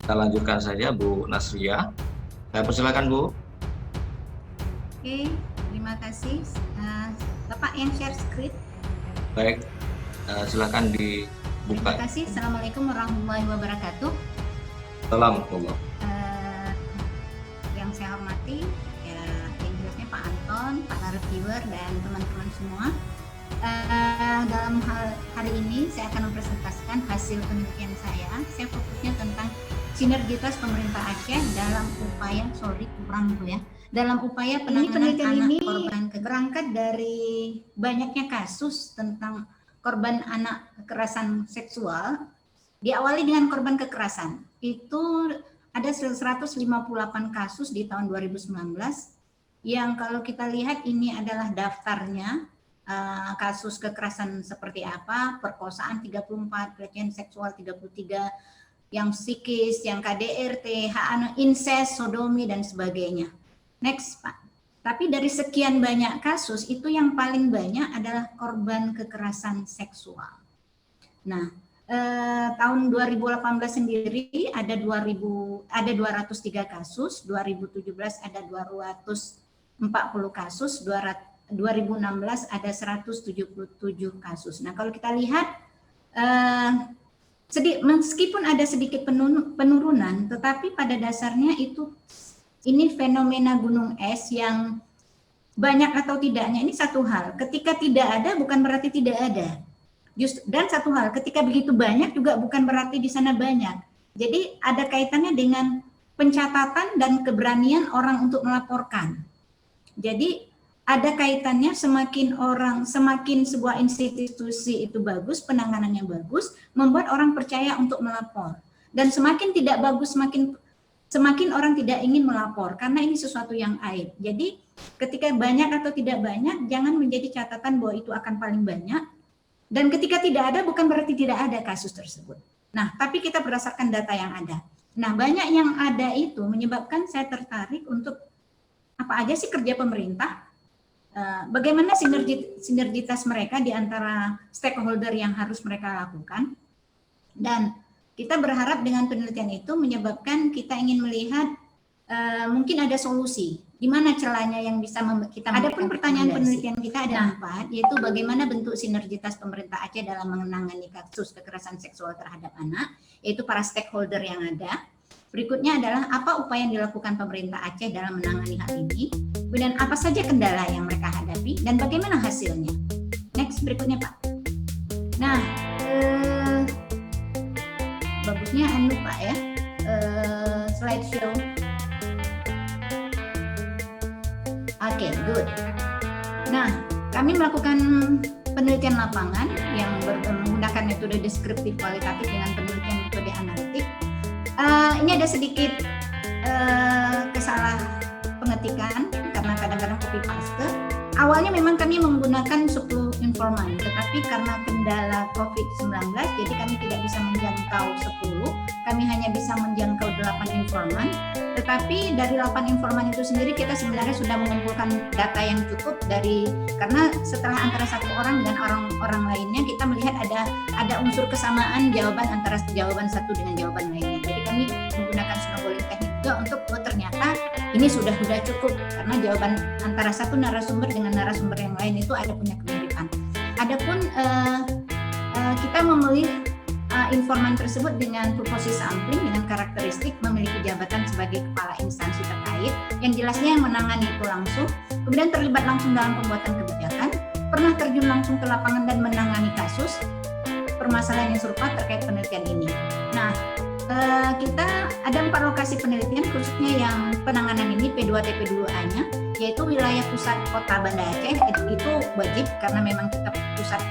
Kita lanjutkan saja Bu Nasria. Saya persilakan Bu. Oke, terima kasih. Bapak yang share screen. Baik, silakan Terima dibuka. kasih. Assalamualaikum warahmatullahi wabarakatuh. Assalamualaikum. Yang saya hormati, ya, yang jelasnya Pak Anton, Pak narasumber, dan teman-teman semua. Dalam hari ini saya akan mempresentasikan hasil penelitian saya. Saya fokusnya tentang sinergitas pemerintah Aceh dalam upaya, dalam upaya penanganan anak korban berangkat dari banyaknya kasus tentang korban anak kekerasan seksual. Diawali dengan korban kekerasan. Itu ada 158 kasus di tahun 2019 yang kalau kita lihat ini adalah daftarnya. Kasus kekerasan seperti apa, perkosaan 34, pelecehan seksual 33, yang psikis, yang KDRT, incest, sodomi, dan sebagainya. Next, Pak. Tapi dari sekian banyak kasus, itu yang paling banyak adalah korban kekerasan seksual. Nah, tahun 2018 sendiri ada 203 kasus, 2017 ada 240 kasus, 2016 ada 177 kasus. Nah, kalau kita lihat meskipun ada sedikit penurunan, tetapi pada dasarnya ini fenomena gunung es yang banyak atau tidaknya ini satu hal. Ketika tidak ada bukan berarti tidak ada. Dan satu hal, ketika begitu banyak juga bukan berarti di sana banyak. Jadi ada kaitannya dengan pencatatan dan keberanian orang untuk melaporkan. Jadi ada kaitannya, semakin sebuah institusi itu bagus, penanganannya bagus, membuat orang percaya untuk melapor. Dan semakin tidak bagus, semakin orang tidak ingin melapor, karena ini sesuatu yang aib. Jadi ketika banyak atau tidak banyak, jangan menjadi catatan bahwa itu akan paling banyak. Dan ketika tidak ada, bukan berarti tidak ada kasus tersebut. Nah, tapi kita berdasarkan data yang ada. Nah, banyak yang ada itu menyebabkan saya tertarik untuk apa aja sih kerja pemerintah, bagaimana sinergitas mereka di antara stakeholder yang harus mereka lakukan. Dan kita berharap dengan penelitian itu menyebabkan kita ingin melihat mungkin ada solusi, di mana celahnya yang bisa kita. Adapun pertanyaan penelitian kita ada 4, yaitu bagaimana bentuk sinergitas pemerintah Aceh dalam menangani kasus kekerasan seksual terhadap anak, yaitu para stakeholder yang ada. Berikutnya adalah apa upaya yang dilakukan pemerintah Aceh dalam menangani hal ini, dan apa saja kendala yang mereka hadapi, dan bagaimana hasilnya. Next, berikutnya Pak. Nah, bagusnya Pak ya, slideshow. Oke, good. Nah, kami melakukan penelitian lapangan yang menggunakan metode deskriptif kualitatif dengan penelitian metode analitik. Ini ada sedikit kesalah pengetikan karena kadang-kadang copy paste. Awalnya memang kami menggunakan 10 informan, tetapi karena kendala COVID-19, jadi kami tidak bisa menjangkau 10, kami hanya bisa menjangkau 8 informan. Tetapi dari 8 informan itu sendiri kita sebenarnya sudah mengumpulkan data yang cukup karena setelah antara satu orang dengan orang lainnya kita melihat ada unsur kesamaan jawaban antara jawaban satu dengan jawaban lainnya. Jadi kami menggunakan snowballing teknik juga untuk ternyata ini sudah cukup karena jawaban antara satu narasumber dengan narasumber yang lain itu ada punya kemiripan. Adapun kita memilih informan tersebut dengan proposi sampling dengan karakteristik memiliki jabatan sebagai kepala instansi terkait, yang jelasnya yang menangani itu langsung, kemudian terlibat langsung dalam pembuatan kebijakan, pernah terjun langsung ke lapangan dan menangani kasus permasalahan yang serupa terkait penelitian ini. Nah, kita ada 4 lokasi penelitian khususnya yang penanganan ini P2TP2A-nya, yaitu wilayah pusat kota Banda Aceh, itu wajib karena memang kita pusat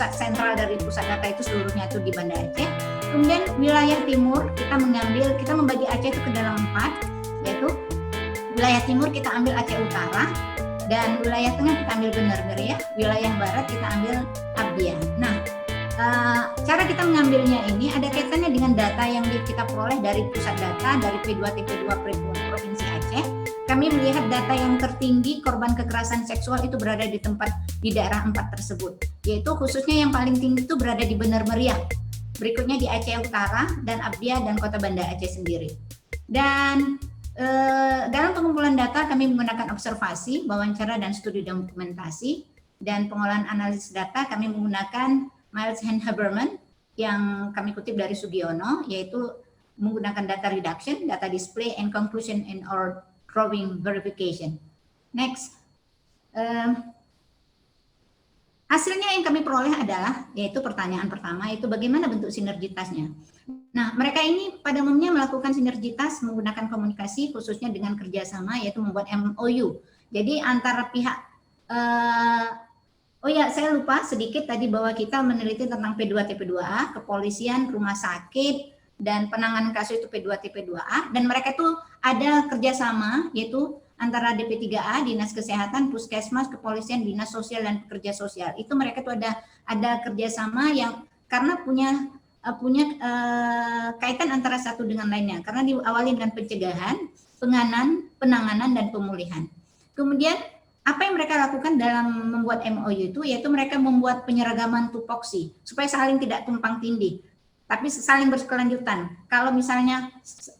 sentral dari pusat data itu seluruhnya itu di Banda Aceh. Kemudian wilayah timur kita membagi Aceh itu ke dalam 4, yaitu wilayah timur kita ambil Aceh Utara, dan wilayah tengah kita ambil Bener ya, wilayah barat kita ambil Abdian. Nah, cara kita mengambilnya ini ada kaitannya dengan data yang kita peroleh dari pusat data dari P2TP2 Provinsi Aceh. Kami melihat data yang tertinggi korban kekerasan seksual itu berada di daerah 4 tersebut, yaitu khususnya yang paling tinggi itu berada di Bener Meriah berikutnya di Aceh Utara, dan Abdiah dan Kota Banda Aceh sendiri. Dan dalam pengumpulan data kami menggunakan observasi, wawancara, dan studi dokumentasi, dan pengolahan analisis data kami menggunakan Miles and Haberman yang kami kutip dari Sugiono, yaitu menggunakan data reduction, data display, and conclusion and or drawing verification. Next. Hasilnya yang kami peroleh adalah, yaitu pertanyaan pertama, itu bagaimana bentuk sinergitasnya. Nah, mereka ini pada umumnya melakukan sinergitas menggunakan komunikasi, khususnya dengan kerjasama, yaitu membuat MOU. Jadi antara pihak, oh ya, saya lupa sedikit tadi bahwa kita meneliti tentang P2TP2A, kepolisian, rumah sakit, dan penanganan kasus itu P2TP2A, dan mereka itu ada kerjasama, yaitu antara DP3A, Dinas Kesehatan, Puskesmas, Kepolisian, Dinas Sosial, dan Pekerja Sosial. Itu mereka tuh ada kerjasama yang karena punya kaitan antara satu dengan lainnya. Karena diawali dengan pencegahan, penanganan, dan pemulihan. Kemudian apa yang mereka lakukan dalam membuat MOU itu, yaitu mereka membuat penyeragaman tupoksi supaya saling tidak tumpang tindih, tapi saling berkelanjutan. Kalau misalnya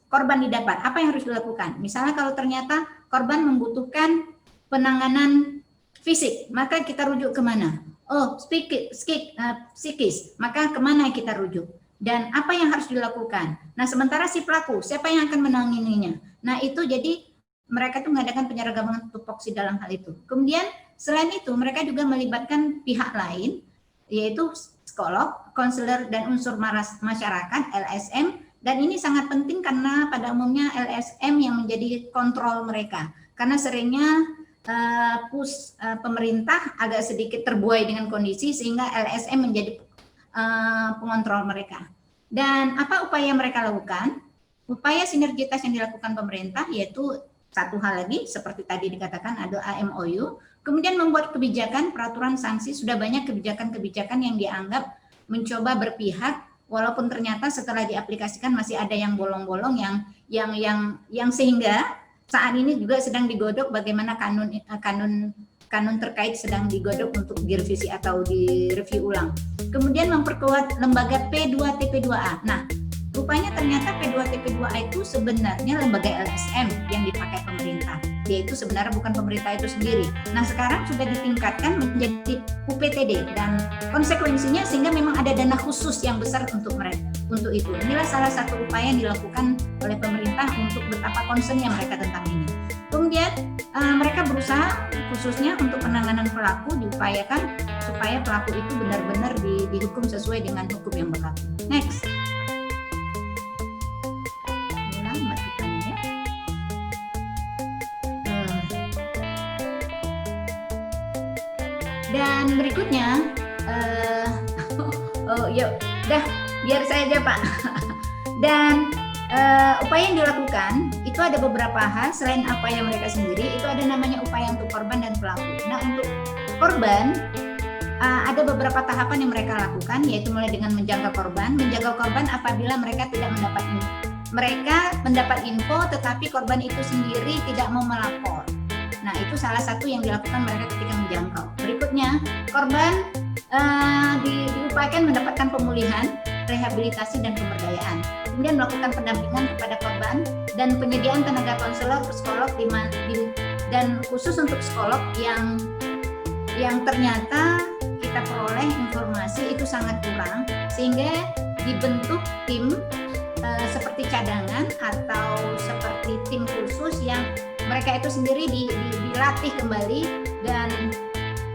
korban didapat, apa yang harus dilakukan? Misalnya kalau ternyata korban membutuhkan penanganan fisik, maka kita rujuk kemana? Oh, psikis, maka kemana kita rujuk? Dan apa yang harus dilakukan? Nah, sementara si pelaku, siapa yang akan menanganinya? Nah, itu jadi mereka tuh mengadakan penyeragaman tupoksi dalam hal itu. Kemudian selain itu, mereka juga melibatkan pihak lain, yaitu psikolog, konselor, dan unsur masyarakat, LSM. Dan ini sangat penting karena pada umumnya LSM yang menjadi kontrol mereka. Karena seringnya pemerintah agak sedikit terbuai dengan kondisi sehingga LSM menjadi pengontrol mereka. Dan apa upaya mereka lakukan? Upaya sinergitas yang dilakukan pemerintah yaitu satu hal lagi seperti tadi dikatakan ada AMOU. Kemudian membuat kebijakan, peraturan, sanksi, sudah banyak kebijakan-kebijakan yang dianggap mencoba berpihak. Walaupun ternyata setelah diaplikasikan masih ada yang bolong-bolong yang sehingga saat ini juga sedang digodok bagaimana kanun terkait sedang digodok untuk direvisi atau direview ulang. Kemudian memperkuat lembaga P2TP2A. Nah, rupanya ternyata P2TP2A itu sebenarnya lembaga LSM yang dipakai pemerintah. Yaitu sebenarnya bukan pemerintah itu sendiri. Nah, sekarang sudah ditingkatkan menjadi UPTD dan konsekuensinya sehingga memang ada dana khusus yang besar untuk mereka untuk itu. Inilah salah satu upaya yang dilakukan oleh pemerintah untuk betapa concernnya mereka tentang ini. Kemudian mereka berusaha khususnya untuk penanganan pelaku diupayakan supaya pelaku itu benar-benar dihukum sesuai dengan hukum yang berlaku. Next. Dan berikutnya, biar saya aja Pak. Dan upaya yang dilakukan itu ada beberapa hal selain apa yang mereka sendiri, itu ada namanya upaya untuk korban dan pelaku. Nah, untuk korban ada beberapa tahapan yang mereka lakukan, yaitu mulai dengan menjaga korban apabila mereka tidak mendapat info tetapi korban itu sendiri tidak mau melapor. Nah, itu salah satu yang dilakukan mereka ketika menjangkau. Berikutnya, korban diupayakan mendapatkan pemulihan, rehabilitasi, dan pemberdayaan. Kemudian melakukan pendampingan kepada korban dan penyediaan tenaga konselor, psikolog, dan khusus untuk psikolog yang ternyata kita peroleh informasi itu sangat kurang, sehingga dibentuk tim seperti cadangan atau seperti tim khusus yang mereka itu sendiri dilatih kembali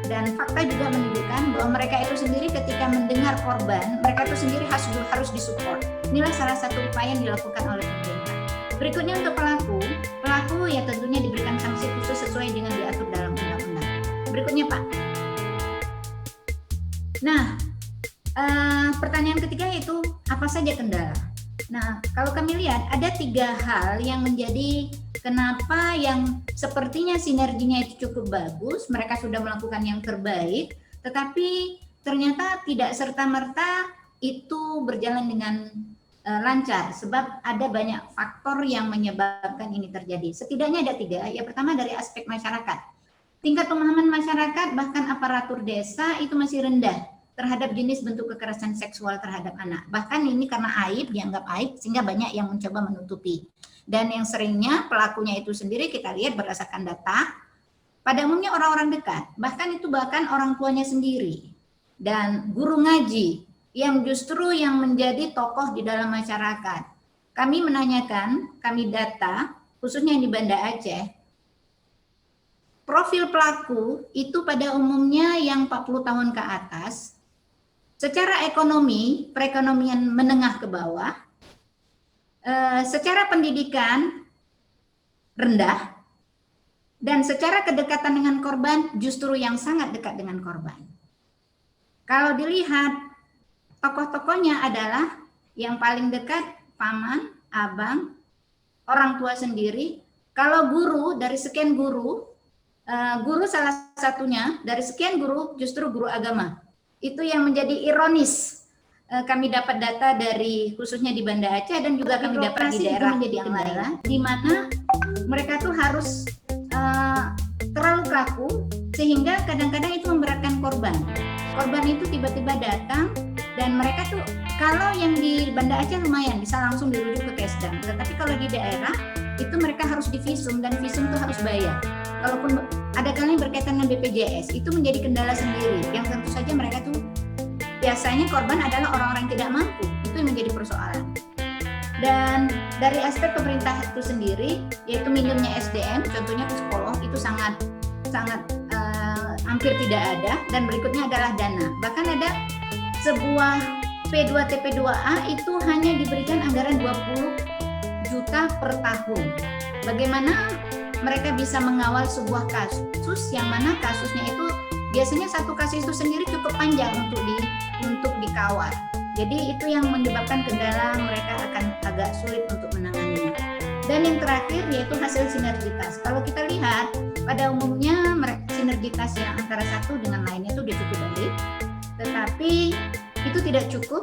dan fakta juga menunjukkan bahwa mereka itu sendiri ketika mendengar korban, mereka itu sendiri harus disupport. Inilah salah satu upaya yang dilakukan oleh pemerintah. Berikutnya untuk pelaku ya tentunya diberikan sanksi khusus sesuai dengan diatur dalam undang-undang. Berikutnya Pak. Nah, pertanyaan ketiga yaitu apa saja kendala? Nah, kalau kami lihat ada 3 hal yang menjadi kenapa yang sepertinya sinerginya itu cukup bagus, mereka sudah melakukan yang terbaik, tetapi ternyata tidak serta-merta itu berjalan dengan lancar, sebab ada banyak faktor yang menyebabkan ini terjadi. Setidaknya ada 3, yang pertama dari aspek masyarakat. Tingkat pemahaman masyarakat bahkan aparatur desa itu masih rendah terhadap jenis bentuk kekerasan seksual terhadap anak. Bahkan ini karena aib, dianggap aib, sehingga banyak yang mencoba menutupi. Dan yang seringnya pelakunya itu sendiri kita lihat berdasarkan data, pada umumnya orang-orang dekat, bahkan orang tuanya sendiri. Dan guru ngaji yang justru yang menjadi tokoh di dalam masyarakat. Kami menanyakan, kami data, khususnya yang di Banda Aceh, profil pelaku itu pada umumnya yang 40 tahun ke atas, secara ekonomi, perekonomian menengah ke bawah, secara pendidikan rendah, dan secara kedekatan dengan korban justru yang sangat dekat dengan korban. Kalau dilihat, tokoh-tokohnya adalah yang paling dekat, paman, abang, orang tua sendiri. Kalau guru, dari sekian guru, guru salah satunya, dari sekian guru justru guru agama. Itu yang menjadi ironis. Kami dapat data dari khususnya di Banda Aceh dan juga kami dapat di daerah yang lain, di mana mereka tuh harus terlalu kaku sehingga kadang-kadang itu memberatkan korban. Korban itu tiba-tiba datang dan mereka tuh kalau yang di Banda Aceh lumayan bisa langsung dirujuk ke Kesdam, tetapi kalau di daerah itu mereka harus divisum dan visum itu harus bayar. Kalaupun ada kali berkaitan dengan BPJS itu menjadi kendala sendiri yang tentu saja mereka tuh biasanya korban adalah orang-orang yang tidak mampu, itu yang menjadi persoalan. Dan dari aspek pemerintah itu sendiri, yaitu minimnya SDM, contohnya psikolog itu sangat hampir tidak ada, dan berikutnya adalah dana. Bahkan ada sebuah P2TP2A itu hanya diberikan anggaran 20 juta per tahun. Bagaimana mereka bisa mengawal sebuah kasus yang mana kasusnya itu biasanya satu kasus itu sendiri cukup panjang untuk dikawal. Jadi itu yang menyebabkan kendala mereka akan agak sulit untuk menanganinya. Dan yang terakhir yaitu hasil sinergitas. Kalau kita lihat pada umumnya sinergitas yang antara satu dengan lainnya itu sudah cukup baik, tetapi itu tidak cukup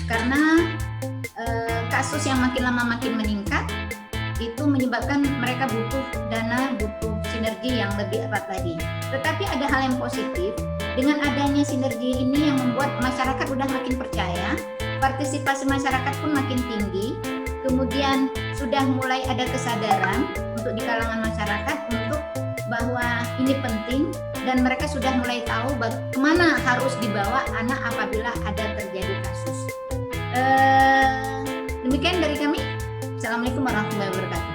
karena kasus yang makin lama makin meningkat itu menyebabkan mereka butuh dana, butuh sinergi yang lebih erat lagi. Tetapi ada hal yang positif, dengan adanya sinergi ini yang membuat masyarakat udah makin percaya, partisipasi masyarakat pun makin tinggi, kemudian sudah mulai ada kesadaran untuk di kalangan masyarakat untuk bahwa ini penting dan mereka sudah mulai tahu bagaimana harus dibawa anak apabila ada terjadi kasus. Demikian dari kami. Assalamualaikum warahmatullahi wabarakatuh.